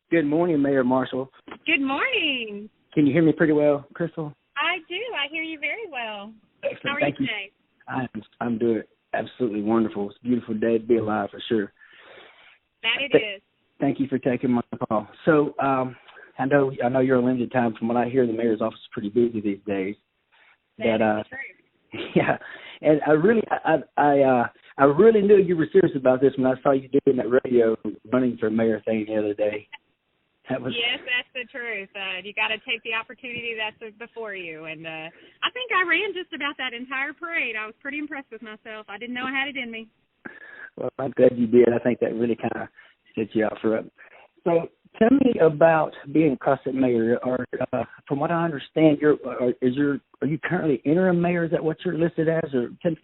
Good morning, Mayor Marshall. Good morning. Can you hear me pretty well, Crystal? I do. I hear you very well. Excellent. How are Thank you today? I'm doing absolutely wonderful. It's a beautiful day to be alive for sure. That it is. Thank you for taking my call. So I know you're on limited time. From what I hear, the mayor's office is pretty busy these days. That is true. Yeah, and I really knew you were serious about this when I saw you doing that radio running for mayor thing the other day. Yes, that's the truth. You got to take the opportunity that's before you. And I think I ran just about that entire parade. I was pretty impressed with myself. I didn't know I had it in me. Well, I'm glad you did. I think that really kind of set you out for it. So tell me about being Crossett Mayor. Or from what I understand, are you currently interim mayor? Is that what you're listed as? Or tell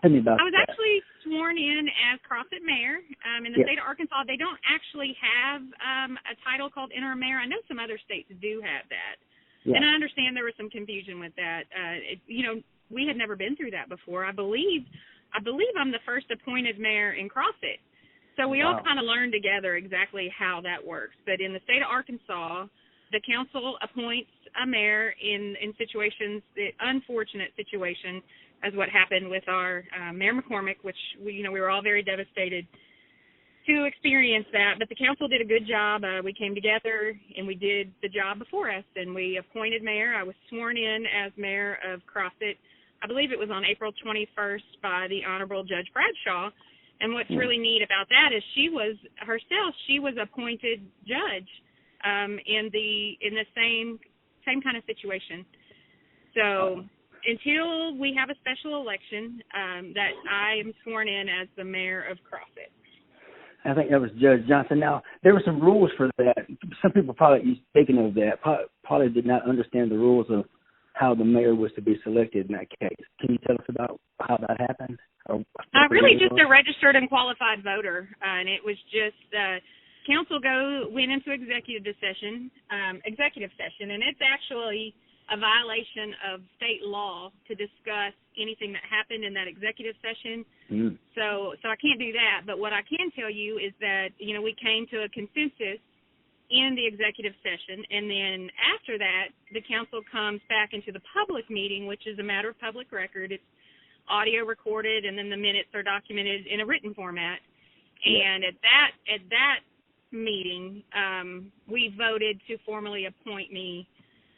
me about that. I was actually sworn in as Crossett Mayor. In the state of Arkansas, they don't actually have a title called interim mayor. I know some other states do have that. Yeah. And I understand there was some confusion with that. We had never been through that before. I believe I'm the first appointed mayor in Crossett. So we all kind of learned together exactly how that works. But in the state of Arkansas, the council appoints a mayor in situations, the unfortunate situation as what happened with our Mayor McCormick, which we were all very devastated to experience that. But the council did a good job. We came together and we did the job before us, and we appointed mayor. I was sworn in as mayor of Crossett. I believe it was on April 21st by the Honorable Judge Bradshaw. And what's really neat about that is she was appointed judge in the same kind of situation. So until we have a special election, that I am sworn in as the mayor of Crossett. I think that was Judge Johnson. Now, there were some rules for that. Some people probably, speaking of that, probably did not understand the rules of how the mayor was to be selected in that case. Can you tell us about how that happened? Really just a registered and qualified voter, and it was just council went into executive session, and it's actually a violation of state law to discuss anything that happened in that executive session. So I can't do that. But what I can tell you is that, we came to a consensus in the executive session, and then after that, the council comes back into the public meeting, which is a matter of public record. It's audio recorded, and then the minutes are documented in a written format. And at that meeting, we voted to formally appoint me.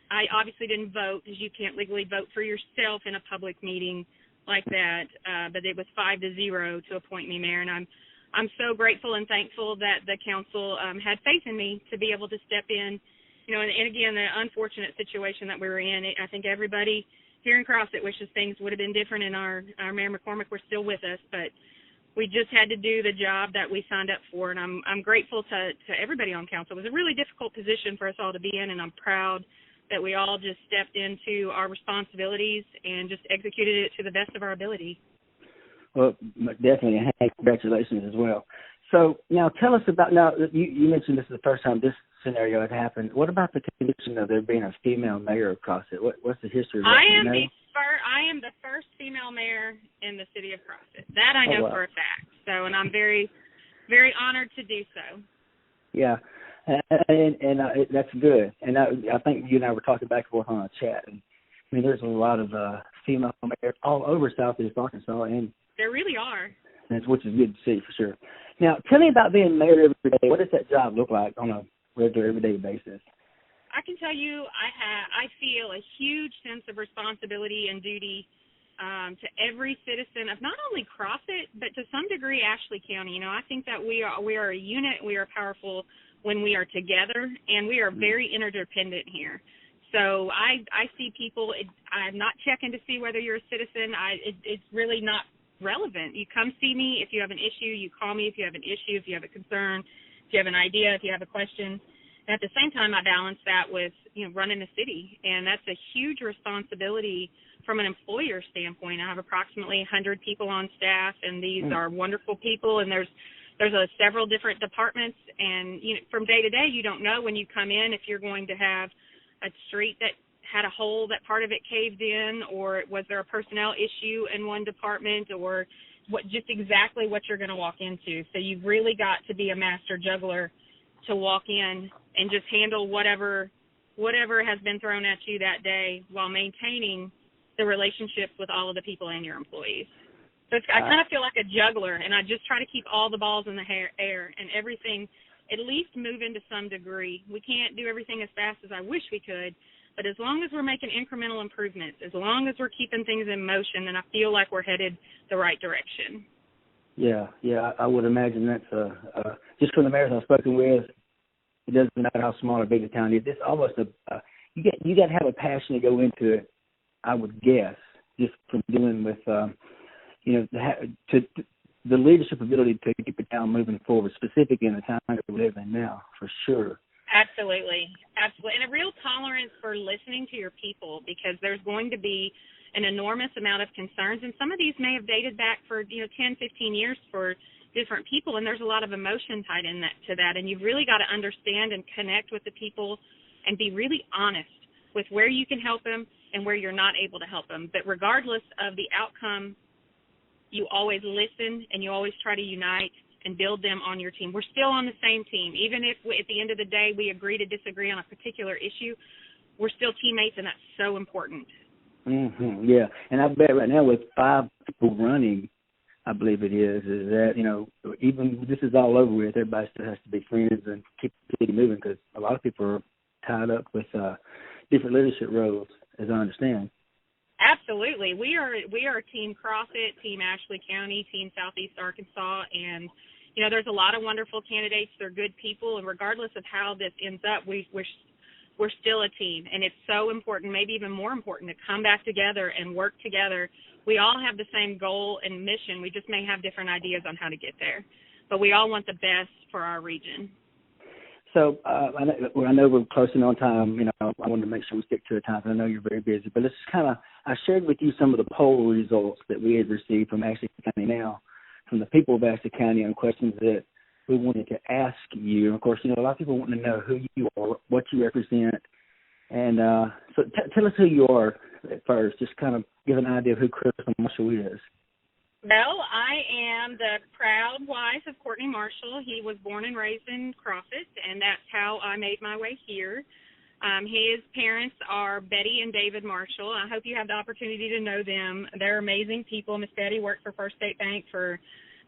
I obviously didn't vote because you can't legally vote for yourself in a public meeting like that, but it was 5-0 to appoint me mayor, and I'm so grateful and thankful that the council had faith in me to be able to step in. And again, the unfortunate situation that we were in, I think everybody here in Crossett wishes things would have been different, and our Mayor McCormick were still with us, but we just had to do the job that we signed up for, and I'm grateful to everybody on council. It was a really difficult position for us all to be in, and I'm proud that we all just stepped into our responsibilities and just executed it to the best of our ability. Well, definitely, hey, congratulations as well. So now tell us about, you mentioned this is the first time this scenario had happened. What about the condition of there being a female mayor of Crossett? What's the history of that? I am the first female mayor in the city of Crossett. That I know for a fact. So, and I'm very, very honored to do so. Yeah. And that's good. And I think you and I were talking back and forth on a chat. And, I mean, there's a lot of female mayors all over Southeast Arkansas. And there really are. Which is good to see, for sure. Now, tell me about being mayor every day. What does that job look like on a regular, everyday basis? I can tell you I feel a huge sense of responsibility and duty to every citizen of not only Crossett, but to some degree Ashley County. I think that we are a unit. We are powerful when we are together, and we are very interdependent here. So I see people. I'm not checking to see whether you're a citizen. It's really not relevant. You come see me if you have an issue. You call me if you have an issue, if you have a concern, if you have an idea, if you have a question. And at the same time, I balance that with running a city, and that's a huge responsibility from an employer standpoint. I have approximately 100 people on staff, and these are wonderful people, and there's several different departments, and from day to day, you don't know when you come in if you're going to have a street that had a hole that part of it caved in, or was there a personnel issue in one department, or just exactly what you're going to walk into. So you've really got to be a master juggler to walk in and just handle whatever has been thrown at you that day while maintaining the relationships with all of the people and your employees. So I kind of feel like a juggler, and I just try to keep all the balls in the air and everything at least moving to some degree. We can't do everything as fast as I wish we could, but as long as we're making incremental improvements, as long as we're keeping things in motion, then I feel like we're headed the right direction. Yeah, I would imagine that's just from the mayors I've spoken with. It doesn't matter how small or big the town is. It's almost you got to have a passion to go into it. I would guess, just from dealing with the leadership ability to keep the town moving forward, specifically in the time that we live in now, for sure. Absolutely, and a real tolerance for listening to your people, because there's going to be an enormous amount of concerns, and some of these may have dated back for 10, 15 years for different people, and there's a lot of emotion tied in to that, and you've really got to understand and connect with the people and be really honest with where you can help them and where you're not able to help them. But regardless of the outcome, you always listen and you always try to unite and build them on your team. We're still on the same team. Even if at the end of the day we agree to disagree on a particular issue, we're still teammates, and that's so important. Mm-hmm. Yeah, and I bet right now with 5 people running, I believe it is that, even this is all over with, everybody still has to be friends and keep the city moving, because a lot of people are tied up with different leadership roles, as I understand. Absolutely. We are Team Crossett, Team Ashley County, Team Southeast Arkansas, and, there's a lot of wonderful candidates. They're good people, and regardless of how this ends up, we're still a team, and it's so important, maybe even more important, to come back together and work together. We all have the same goal and mission. We just may have different ideas on how to get there, but we all want the best for our region. So I know we're closing on time. I wanted to make sure we stick to the time. I know you're very busy, but let's I shared with you some of the poll results that we had received from Ashley County now, from the people of Ashley County, on questions that we wanted to ask you. And of course, a lot of people want to know who you are, what you represent, and so tell us who you are at first. Just kind of give an idea of who Crystal Marshall is. Well, I am the proud wife of Courtney Marshall. He was born and raised in Crossett, and that's how I made my way here. His parents are Betty and David Marshall. I hope you have the opportunity to know them. They're amazing people. Miss Betty worked for First State Bank for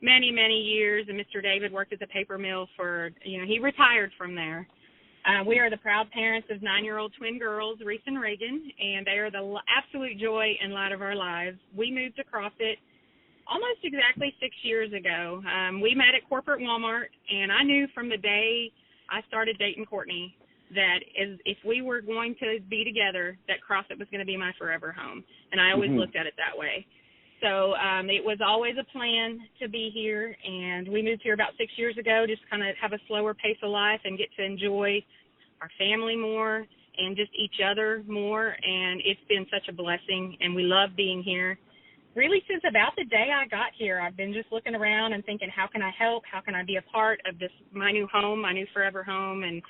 many, many years, and Mr. David worked at the paper mill for, he retired from there. We are the proud parents of 9-year-old twin girls, Reese and Reagan, and they are the absolute joy and light of our lives. We moved to Crossett almost exactly 6 years ago. We met at corporate Walmart, and I knew from the day I started dating Courtney that if we were going to be together, that Crossett was going to be my forever home, and I always looked at it that way. So it was always a plan to be here, and we moved here about 6 years ago, just kind of have a slower pace of life and get to enjoy our family more and just each other more, and it's been such a blessing, and we love being here. Really, since about the day I got here, I've been just looking around and thinking, how can I help? How can I be a part of this, my new home, my new forever home? And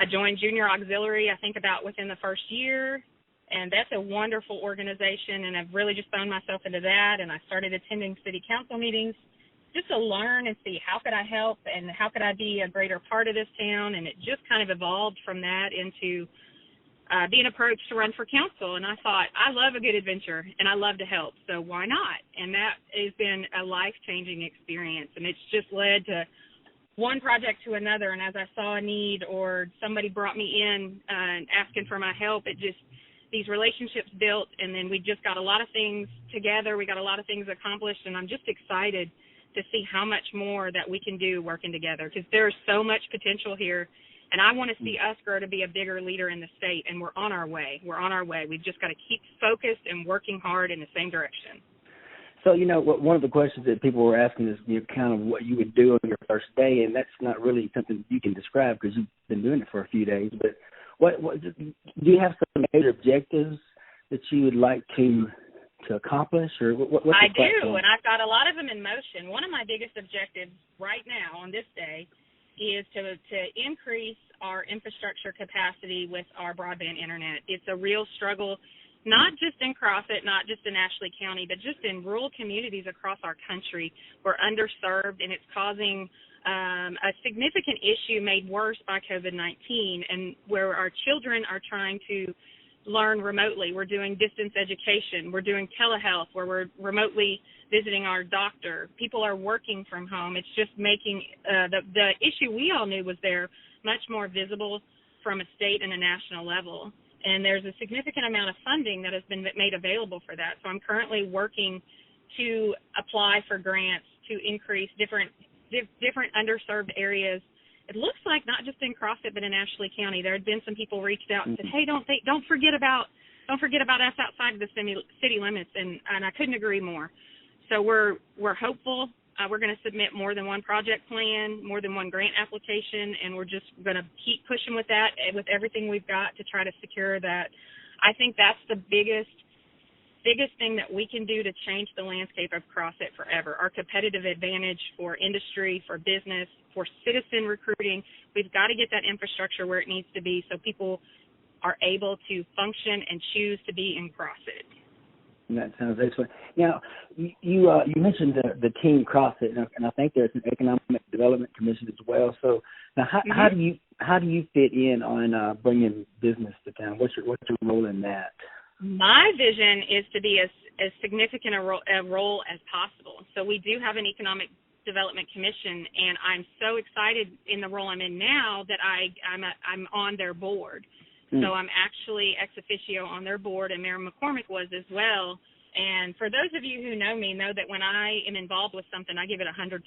I joined Junior Auxiliary, I think, about within the first year, and that's a wonderful organization, and I've really just thrown myself into that, and I started attending city council meetings just to learn and see how could I help and how could I be a greater part of this town, and it just kind of evolved from that into being approached to run for council, and I thought, I love a good adventure, and I love to help, so why not? And that has been a life-changing experience, and it's just led to one project to another, and as I saw a need or somebody brought me in asking for my help, these relationships built, and then we just got a lot of things together, we got a lot of things accomplished, and I'm just excited to see how much more that we can do working together, because there's so much potential here. And I want to see us grow to be a bigger leader in the state, and we're on our way. We've just got to keep focused and working hard in the same direction. So, one of the questions that people were asking is kind of what you would do on your first day, and that's not really something you can describe because you've been doing it for a few days. But what do you have some major objectives that you would like to accomplish? Or what's I do, and I've got a lot of them in motion. One of my biggest objectives right now on this day is to increase our infrastructure capacity with our broadband internet. It's a real struggle, not just in Crossett, not just in Ashley County, but just in rural communities across our country. We're underserved, and it's causing a significant issue made worse by COVID-19, and where our children are trying to learn remotely. We're doing distance education. We're doing telehealth, where we're remotely visiting our doctor. People are working from home. It's just making the issue we all knew was there much more visible from a state and a national level. And there's a significant amount of funding that has been made available for that. So I'm currently working to apply for grants to increase different underserved areas. It looks like not just in Crossett, but in Ashley County. There had been some people reached out and said, "Hey, don't forget about us outside of the city limits," and I couldn't agree more. So we're hopeful. We're going to submit more than one project plan, more than one grant application, and we're just going to keep pushing with that, with everything we've got to try to secure that. I think that's the biggest thing that we can do to change the landscape of Crossett forever. Our competitive advantage for industry, for business, for citizen recruiting, we've got to get that infrastructure where it needs to be so people are able to function and choose to be in Crossett. That sounds excellent. Now, you mentioned the team Crossett, and I think there's an Economic Development Commission as well. So now, how do you fit in on bringing business to town? What's your role in that? My vision is to be as significant a role as possible. So we do have an Economic Development Commission, and I'm so excited in the role I'm in now that I'm on their board. So I'm actually ex officio on their board, and Mayor McCormick was as well. And for those of you who know me, know that when I am involved with something, I give it 100%.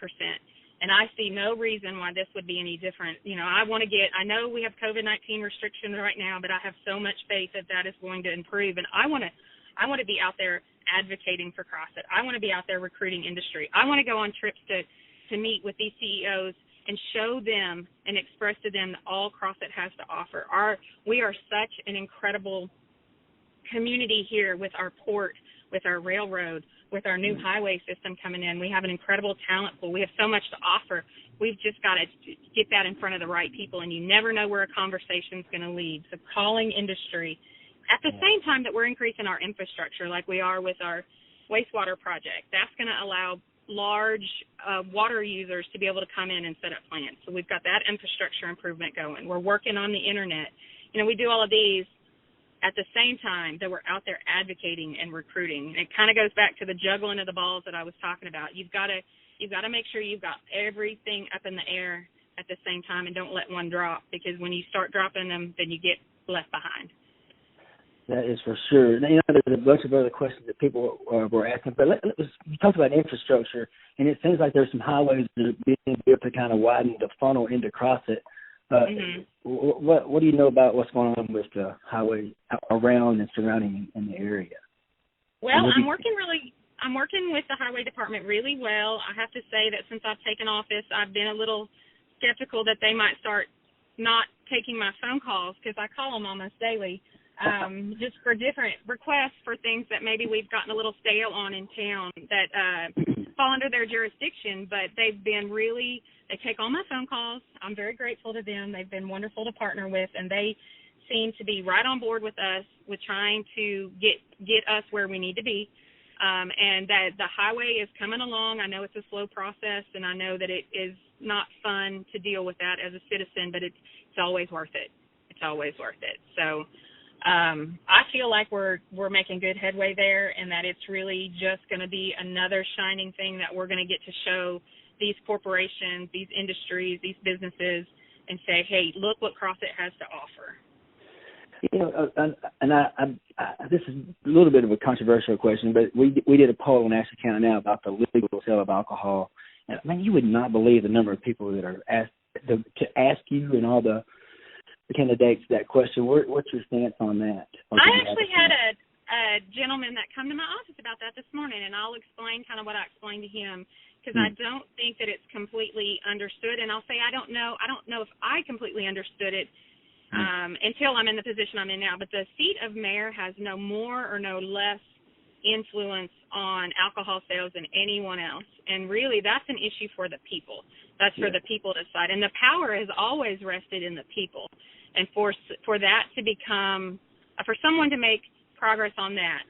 And I see no reason why this would be any different. You know, I know we have COVID-19 restrictions right now, but I have so much faith that is going to improve. And I want to be out there advocating for Crossett. I want to be out there recruiting industry. I want to go on trips to meet with these CEOs and show them and express to them that all Crossett has to offer. We are such an incredible community here with our port, with our railroad, with our new highway system coming in. We have an incredible talent pool. We have so much to offer. We've just got to get that in front of the right people, and you never know where a conversation is going to lead. So calling industry at the same time that we're increasing our infrastructure like we are with our wastewater project. That's going to allow large water users to be able to come in and set up plants. So we've got that infrastructure improvement going. We're working on the internet. You know, we do all of these at the same time that we're out there advocating and recruiting. And it kind of goes back to the juggling of the balls that I was talking about. You've got to make sure you've got everything up in the air at the same time and don't let one drop, because when you start dropping them, then you get left behind. That is for sure. Now, you know, there's a bunch of other questions that people were asking, but you talked about infrastructure, and it seems like there's some highways that are being built to kind of widen the funnel into Crossett. What do you know about what's going on with the highway around and surrounding in the area? Well, I'm working with the highway department really well. I have to say that since I've taken office, I've been a little skeptical that they might start not taking my phone calls, because I call them almost daily. Just for different requests for things that maybe we've gotten a little stale on in town that fall under their jurisdiction, but they take all my phone calls. I'm very grateful to them. They've been wonderful to partner with, and they seem to be right on board with us with trying to get us where we need to be. And that the highway is coming along. I know it's a slow process, and I know that it is not fun to deal with that as a citizen, but it's always worth it. It's always worth it. So I feel like we're making good headway there, and that it's really just going to be another shining thing that we're going to get to show these corporations, these industries, these businesses, and say, hey, look what Crossett has to offer. You know, this is a little bit of a controversial question, but we did a poll in Ashley County now about the legal sale of alcohol, and man, you would not believe the number of people that are asked to ask you and all the candidates that question. What's your stance on that? I actually had a gentleman that come to my office about that this morning, and I'll explain kind of what I explained to him, because I don't think that it's completely understood, and I'll say I don't know if I completely understood it until I'm in the position I'm in now. But the seat of mayor has no more or no less influence on alcohol sales than anyone else, and really that's an issue for the people. That's for the people to decide, and the power has always rested in the people. And for that to become, for someone to make progress on that,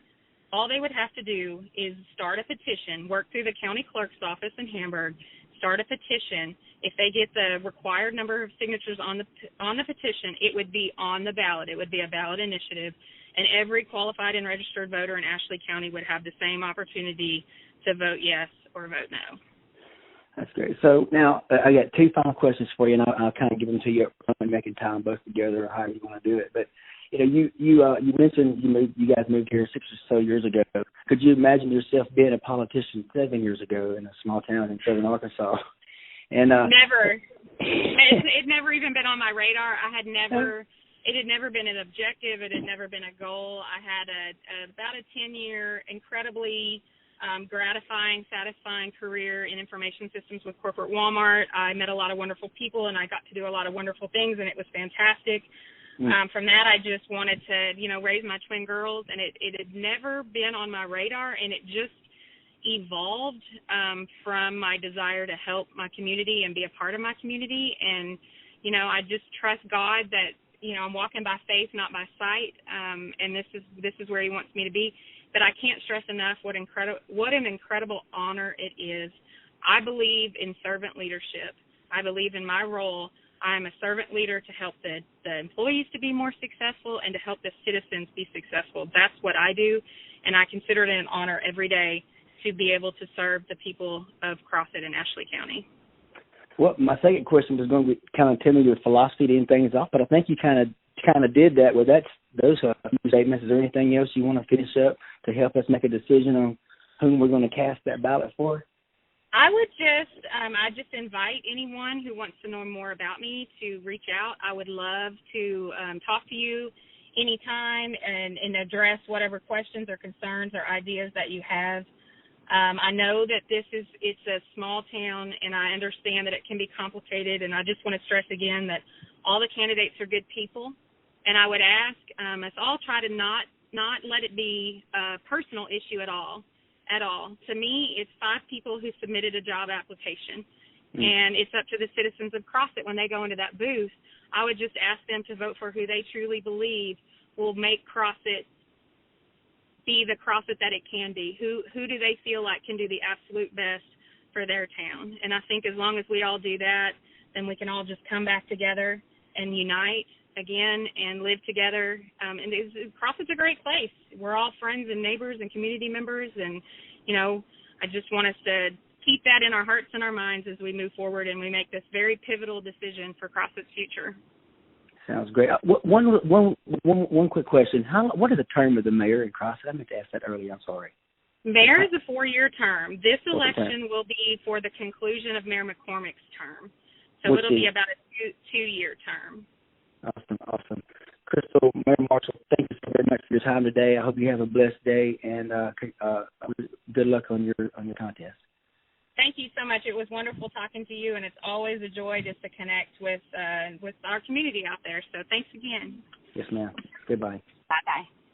all they would have to do is start a petition, work through the county clerk's office in Hamburg, start a petition. If they get the required number of signatures on the petition, it would be on the ballot. It would be a ballot initiative, and every qualified and registered voter in Ashley County would have the same opportunity to vote yes or vote no. That's great. So now I got two final questions for you, and I'll kind of give them to you up front and making time both together or however you want to do it. But you mentioned you guys moved here 6 or so years ago. Could you imagine yourself being a politician 7 years ago in a small town in southern Arkansas? And never. It never even been on my radar. It had never been an objective. It had never been a goal. I had about a 10-year, incredibly gratifying, satisfying career in information systems with corporate Walmart. I met a lot of wonderful people, and I got to do a lot of wonderful things, and it was fantastic. From that, I just wanted to, raise my twin girls, and it had never been on my radar, and it just evolved from my desire to help my community and be a part of my community. And, I just trust God that, I'm walking by faith, not by sight, and this is where He wants me to be. But I can't stress enough what an incredible honor it is. I believe in servant leadership. I believe in my role. I am a servant leader to help the employees to be more successful and to help the citizens be successful. That's what I do, and I consider it an honor every day to be able to serve the people of Crossett and Ashley County. Well, my second question was going to be kind of tell me your philosophy to end things off, but I think you kind of did that with those statements. Is there anything else you want to finish up to help us make a decision on whom we're going to cast that ballot for? I would just invite anyone who wants to know more about me to reach out. I would love to talk to you anytime and address whatever questions or concerns or ideas that you have. I know that it's a small town, and I understand that it can be complicated, and I just want to stress again that all the candidates are good people, and I would ask us all try to not let it be a personal issue at all. To me, it's 5 people who submitted a job application, and it's up to the citizens of Crossett when they go into that booth. I would just ask them to vote for who they truly believe will make Crossett be the Crossett that it can be. Who do they feel like can do the absolute best for their town? And I think as long as we all do that, then we can all just come back together and unite again and live together. And Crossett's a great place. We're all friends and neighbors and community members, and I just want us to keep that in our hearts and our minds as we move forward and we make this very pivotal decision for Crossett's future. Sounds great. One quick question. What is the term of the mayor in Crossett? I meant to ask that earlier. I'm sorry. Mayor is a 4-year term. This election will be for the conclusion of Mayor McCormick's term. So it'll be about a 2-year term. Awesome. Crystal, Mayor Marshall, thank you so very much for your time today. I hope you have a blessed day, and good luck on your contest. Thank you so much. It was wonderful talking to you, and it's always a joy just to connect with our community out there. So thanks again. Yes, ma'am. Goodbye. Bye-bye.